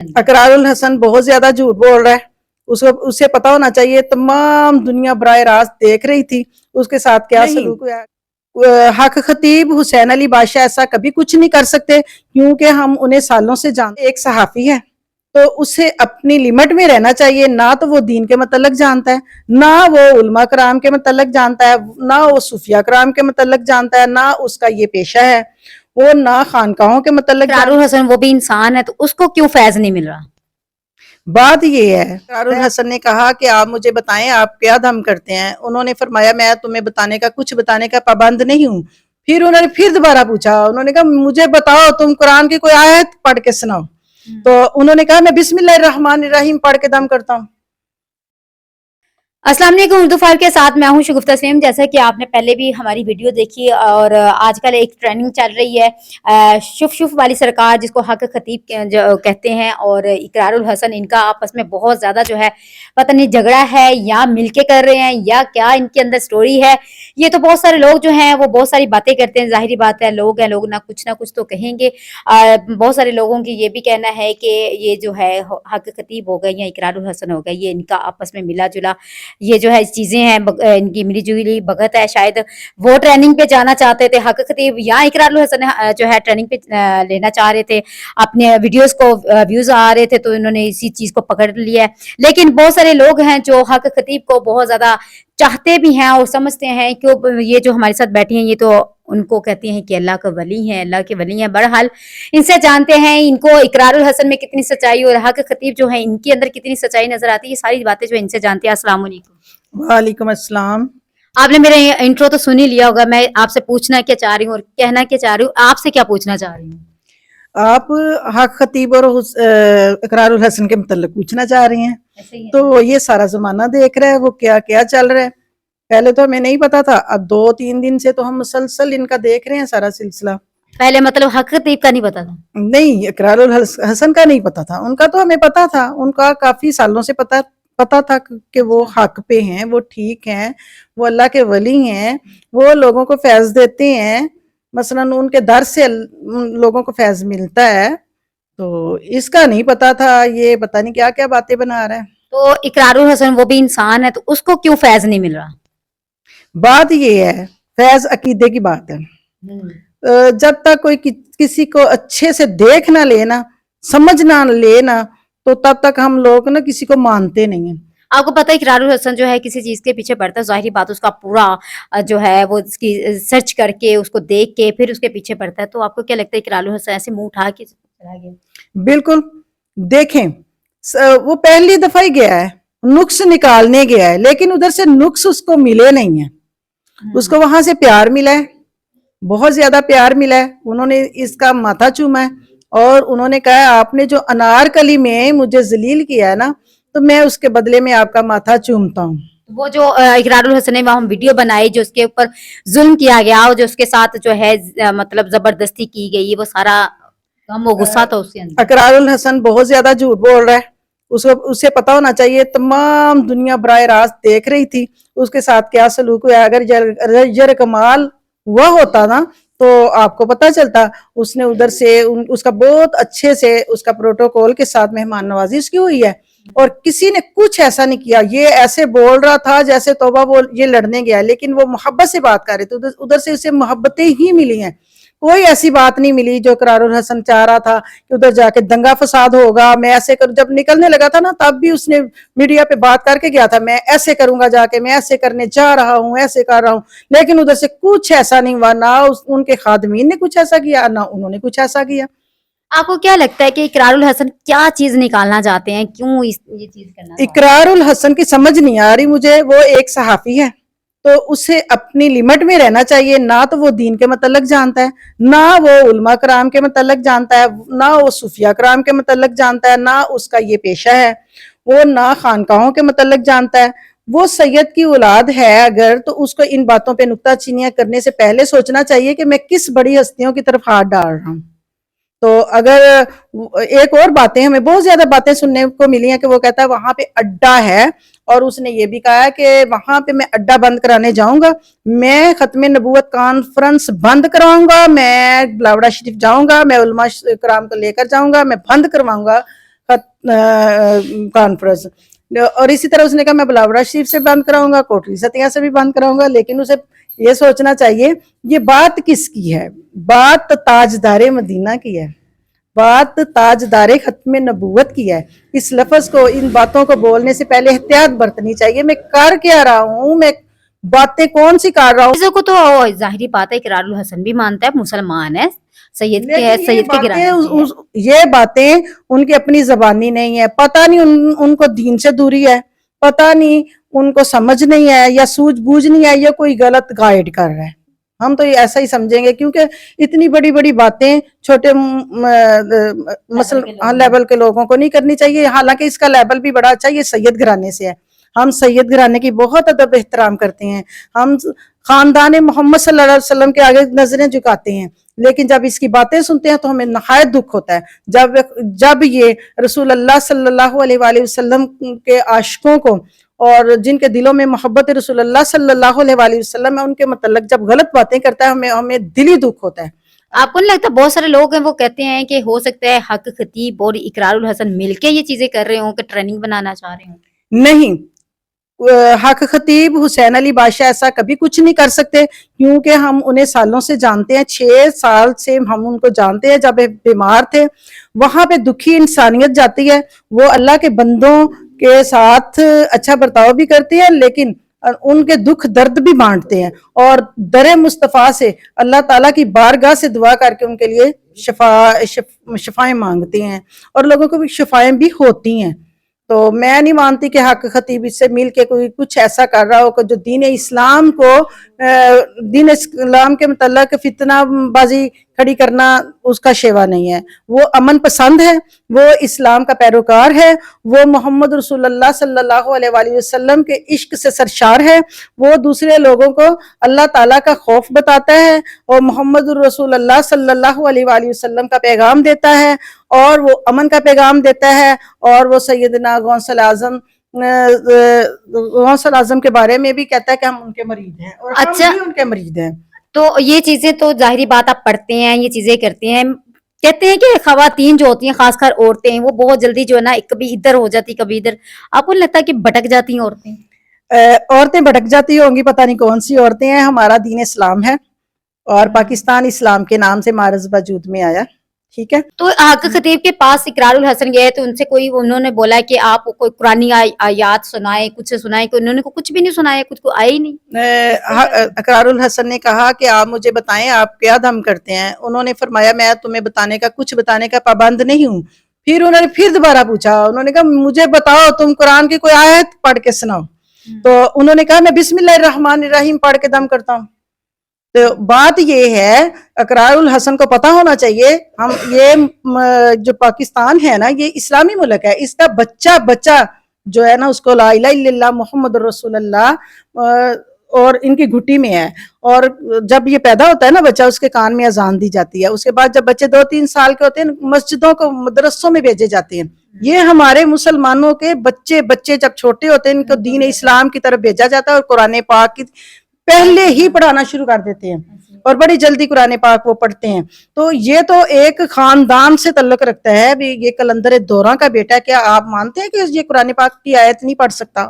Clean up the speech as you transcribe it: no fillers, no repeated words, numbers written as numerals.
इकरारुल हसन बहुत ज्यादा झूठ बोल रहा है। उसको उसे पता होना चाहिए, तमाम दुनिया बराह रास्त देख रही थी उसके साथ क्या सलूक हुआ। हक खतीब हुसैन अली बादशाह ऐसा कभी कुछ नहीं कर सकते, क्योंकि हम उन्हें सालों से जानते। एक सहाफी है तो उसे अपनी लिमिट में रहना चाहिए। ना तो वो दीन के मतलब जानता है, ना वो उलमा कराम के मतलब जानता है, ना वो सूफिया कराम के मतलब जानता है, ना उसका ये पेशा है, वो ना खानकाहों के मतलब। इकरारुल हसन वो भी इंसान है, तो उसको क्यों फैज नहीं मिल रहा? बात ये है, इकरारुल हसन ने कहा कि आप मुझे बताएं आप क्या धम करते हैं। उन्होंने फरमाया मैं तुम्हें कुछ बताने का पाबंद नहीं हूँ। फिर उन्होंने फिर दोबारा पूछा, उन्होंने कहा मुझे बताओ तुम कुरान की कोई आयत पढ़ के सुनाओ। तो उन्होंने कहा मैं बिस्मिल्लाहिर्रहमानिर्रहीम पढ़ के दम करता हूँ। अस्सलाम वालेकुम, उर्दू फाइव के साथ मैं हूं शगुफ्ता तस्नीम। जैसा कि आपने पहले भी हमारी वीडियो देखी और आजकल एक ट्रेंडिंग चल रही है शुफ शुफ वाली सरकार, जिसको हक खतीब कहते हैं, और इकरारुल हसन, इनका आपस में बहुत ज़्यादा जो है पता नहीं झगड़ा है या मिलके कर रहे हैं या क्या इनके अंदर स्टोरी है। ये तो बहुत सारे लोग जो हैं वो बहुत सारी बातें करते हैं, जाहिर बात है लोग हैं, लोग ना कुछ तो कहेंगे। बहुत सारे लोगों की ये भी कहना है कि ये जो है हक खतीब हो गए या इकरारुल हसन हो गए, ये इनका आपस में मिला जुला ये जो है चीजें हैं, इनकी मिली जुली भगत है। शायद वो ट्रेनिंग पे जाना चाहते थे, हक खतीब या इकरारुल हसन जो है ट्रेनिंग पे लेना चाह रहे थे, अपने वीडियोस को व्यूज आ रहे थे तो इन्होंने इसी चीज को पकड़ लिया है। लेकिन बहुत सारे लोग हैं जो हक खतीब को बहुत ज्यादा चाहते भी हैं और समझते हैं कि ये जो हमारे साथ बैठी हैं ये तो उनको कहती हैं कि अल्लाह का वली है, अल्लाह के वली हैं। बहरहाल इनसे जानते हैं इनको इकरारुल हसन में कितनी सच्चाई और हक खतीब जो है इनके अंदर कितनी सच्चाई नजर आती है। ये सारी बातें जो इनसे जानते हैं। अस्सलाम वालेकुम। वालेकुम अस्सलाम। आपने मेरा इंट्रो तो सुन ही लिया होगा। मैं आपसे पूछना क्या चाह रही हूँ और कहना क्या चाह रही हूँ, आपसे क्या पूछना चाह रही हूँ? आप हक खतीब और इकरारुल हसन के मतलब पूछना चाह रही हैं। तो ये सारा जमाना देख रहा है वो क्या क्या चल रहा है। पहले तो हमें नहीं पता था, अब 2-3 दिन से तो हम मुसलसल इनका देख रहे हैं सारा सिलसिला। पहले मतलब हक खतीब का नहीं पता था? नहीं, इकरारुल हसन का नहीं पता था। उनका तो हमें पता था, उनका काफी सालों से पता पता था कि वो हक पे हैं, वो ठीक हैं, वो अल्लाह के वली हैं, वो लोगों को फैज देते हैं। मसलन उनके दर से लोगों को फैज मिलता है। तो इसका नहीं पता था, ये पता नहीं क्या क्या बातें बना रहा है। तो इकरारुल हसन वो भी इंसान है, तो उसको क्यों फैज नहीं मिल रहा? बात ये है, फैज अकीदे की बात है। जब तक कोई किसी को अच्छे से देख ना लेना, समझ ना लेना, तो तब तक हम लोग ना किसी को मानते नहीं है। आपको पता है इकरारुल हसन जो है किसी चीज के पीछे पड़ता है, जाहिर बात उसका पूरा जो है वो उसकी सर्च करके उसको देख के फिर उसके पीछे पड़ता है। तो आपको क्या लगता है इकरारुल हसन ऐसे मुंह उठा के चला गया? बिल्कुल। देखें, वो पहली दफा ही गया है, नुक्स निकालने गया है, लेकिन उधर से नुक्स उसको मिले नहीं है। उसको वहां से प्यार मिला है, बहुत ज्यादा प्यार मिला है। उन्होंने इसका माथा चूमा है और उन्होंने कहा आपने जो अनारकली में मुझे जलील किया है ना, तो मैं उसके बदले में आपका माथा चूमता हूँ। वो जो इकरारुल हसन ने वहाँ वीडियो बनाई जो उसके ऊपर जुल्म किया गया और जो उसके साथ जो है मतलब जबरदस्ती की गई, वो सारा गम वो गुस्सा था उसके अंदर। इकरारुल हसन बहुत ज्यादा झूठ बोल रहा है। उसको उसे पता होना चाहिए, तमाम दुनिया बराह रास्त देख रही थी उसके साथ क्या सलूक हुआ। अगर जर कमाल हुआ होता ना तो आपको पता चलता। उसने उधर से उसका बहुत अच्छे से उसका प्रोटोकॉल के साथ मेहमान नवाजी उसकी हुई है और किसी ने कुछ ऐसा नहीं किया। ये ऐसे बोल रहा था जैसे तौबा बोल ये लड़ने गया, लेकिन वो मोहब्बत से बात कर रहे थे। उधर से उसे मोहब्बतें ही मिली हैं, कोई ऐसी बात नहीं मिली जो इकरारुल हसन चाह रहा था कि उधर जाके दंगा फसाद होगा। मैं ऐसे करूं, जब निकलने लगा था ना तब भी उसने मीडिया पे बात करके गया था, मैं ऐसे करूंगा जाके, मैं ऐसे करने जा रहा हूं, ऐसे कर रहा हूं। लेकिन उधर से कुछ ऐसा नहीं हुआ, ना उनके खादमीन ने कुछ ऐसा किया, ना उन्होंने कुछ ऐसा किया। आपको क्या लगता है कि इकरारुल हसन क्या चीज निकालना चाहते हैं, क्यों ये चीज करना? इकरारुल हसन की समझ नहीं आ रही मुझे। वो एक सहाफी है तो उसे अपनी लिमिट में रहना चाहिए। ना तो वो दीन के मतलब जानता है, ना वो उलमा कराम के मतलब जानता है, ना वो सूफिया कराम के मतलब जानता है, ना उसका ये पेशा है, वो ना खानकाहों के मतलब जानता है। वो सैयद की औलाद है अगर, तो उसको इन बातों पे नुक्ताचीनियां करने से पहले सोचना चाहिए कि मैं किस बड़ी हस्तियों की तरफ हाथ डाल रहा हूँ। तो अगर एक और बातें हमें बहुत ज्यादा बातें सुनने को मिली हैं कि वो कहता है वहां पे अड्डा है और उसने ये भी कहा है कि वहां पे मैं अड्डा बंद कराने जाऊंगा, मैं खत्म नबूवत कॉन्फ्रेंस बंद करवाऊंगा, मैं बिलावड़ा शरीफ जाऊंगा, मैं उलमा कराम को लेकर जाऊंगा, मैं बंद करवाऊंगा कॉन्फ्रेंस। और इसी तरह उसने कहा मैं बिलावड़ा शरीफ से बंद कराऊंगा, कोटली सतिया से भी बंद कराऊंगा, लेकिन उसे ये सोचना चाहिए ये बात किसकी है, बात ताजदारे मदीना की है, बात ताजदारे खत्म नबूवत की है। इस लफ्ज को, इन बातों को बोलने से पहले एहतियात बरतनी चाहिए। मैं कर क्या रहा हूँ, मैं बातें कौन सी कर रहा हूँ। चीजों को तो जाहिर बात है इकरारुल हसन भी मानता है, मुसलमान है, सैयद के है, लेकिन ये सैयद के बातें गिराने ये बातें उनकी अपनी जबानी नहीं है। पता नहीं उनको दीन से दूरी है, पता नहीं उनको समझ नहीं है, या सूझबूझ नहीं है, या कोई गलत गाइड कर रहा है। हम तो ये ऐसा ही समझेंगे, क्योंकि इतनी बड़ी बड़ी बातें छोटे मसल लेवल के लोगों को नहीं करनी चाहिए। हालांकि इसका लेवल भी बड़ा अच्छा, ये सैयद घराने से है, हम सैयद घराने की बहुत अदब एहतराम करते हैं, हम खानदान मोहम्मद सल्लल्लाहु अलैहि वसल्लम के आगे नजरें झुकाते हैं। लेकिन जब इसकी बातें सुनते हैं तो हमें नहायत दुख होता है, जब ये रसूल अल्लाह सल्लल्लाहु अलैहि वसल्लम के आशिकों को और जिनके दिलों में मोहब्बत रसूल अल्लाह सल्लल्लाहु अलैहि वसल्लम है उनके मतलब जब गलत बातें करता है, हमें दिली दुख होता है। आपको नहीं लगता बहुत सारे लोग हैं वो कहते हैं कि हो सकता है हक खतीब और इकरारुल हसन मिलके ये चीजें कर रहे हों, कि ट्रेनिंग बनाना चाह रहे हों? नहीं, हक खतीब हुसैन अली बादशाह ऐसा कभी कुछ नहीं कर सकते, क्योंकि हम उन्हें सालों से जानते हैं, 6 साल से हम उनको जानते हैं। जब बीमार थे वहां पे दुखी इंसानियत जाती है, वो अल्लाह के बंदों के साथ अच्छा बर्ताव भी करते हैं, लेकिन उनके दुख दर्द भी बांटते हैं, और दरे मुस्तफ़ा से अल्लाह ताला की बारगाह से दुआ करके उनके लिए शफाएं मांगते हैं, और लोगों को भी शफाएं भी होती हैं। तो मैं नहीं मानती कि हक खतीब इससे मिल के कोई कुछ ऐसा कर रहा हो कि जो दीन इस्लाम को, दीन इस्लाम के मतलब फितना बाजी खड़ी करना उसका शेवा नहीं है। वो अमन पसंद है, वो इस्लाम का पैरोकार है, वो मोहम्मद रसूलुल्लाह सल्लल्लाहु अलैहि वसल्लम के इश्क से सरशार है, वो दूसरे लोगों को अल्लाह ताला का खौफ बताता है और मोहम्मद रसूलुल्लाह सल्लल्लाहु अलैहि वसल्लम का पैगाम देता है, और वो अमन का पैगाम देता है, और वो सैयदना गौसल आजम के बारे में भी कहता है कि हम उनके मरीद हैं, और अच्छा, हम भी उनके मरीद हैं। तो ये चीजें तो जाहिर बात आप पढ़ते हैं, ये चीजें करते हैं। कहते हैं कि खवातीन जो होती हैं, खासकर औरतें, वो बहुत जल्दी जो है ना कभी इधर हो जाती कभी इधर। आपको नहीं लगता कि भटक जाती हैं औरतें? औरतें भटक जाती होंगी, पता नहीं कौन सी औरतें हैं। हमारा दीन इस्लाम है और पाकिस्तान इस्लाम के नाम से मारज वजूद में आया, ठीक है। तो हक खतीब के पास इकरारुल हसन गए तो उनसे कोई, उन्होंने बोला कि आप कोई कुरानी आयात सुनाए, कुछ सुनाए, कि उन्होंने को कुछ भी नहीं सुनाया, कुछ को आया ही नहीं। इकरारुल हसन ने कहा कि आप मुझे बताएं आप क्या दम करते हैं। उन्होंने फरमाया मैं तुम्हें कुछ बताने का पाबंद नहीं हूँ। फिर उन्होंने फिर दोबारा पूछा, उन्होंने कहा मुझे बताओ तुम कुरान की कोई आयत पढ़ के सुनाओ। तो उन्होंने कहा मैं बिस्मिल्लाहिर्रहमानिर्रहीम पढ़ के दम करता हूँ। तो बात ये है, इकरारुल हसन को पता होना चाहिए, हम ये जो पाकिस्तान है ना, ये इस्लामी मुल्क है, इसका बच्चा जो है ना उसको ला इलाहा इल्लल्लाह मुहम्मद रसूलुल्लाह और इनकी घुट्टी में है। और जब ये पैदा होता है ना बच्चा, उसके कान में अजान दी जाती है। उसके बाद जब बच्चे 2-3 साल के होते हैं, मस्जिदों को मदरसों में भेजे जाते हैं। ये हमारे मुसलमानों के बच्चे जब छोटे होते हैं, इनको दीन इस्लाम की तरफ भेजा जाता है और कुरान पाक की पहले ही पढ़ाना शुरू कर देते हैं, और बड़ी जल्दी कुरान पाक वो पढ़ते हैं। तो ये तो एक खानदान से तल्लुक रखता है। ये कलंदर दौरा का बेटा, क्या आप मानते हैं कि ये कुरान पाक की आयत नहीं पढ़ सकता?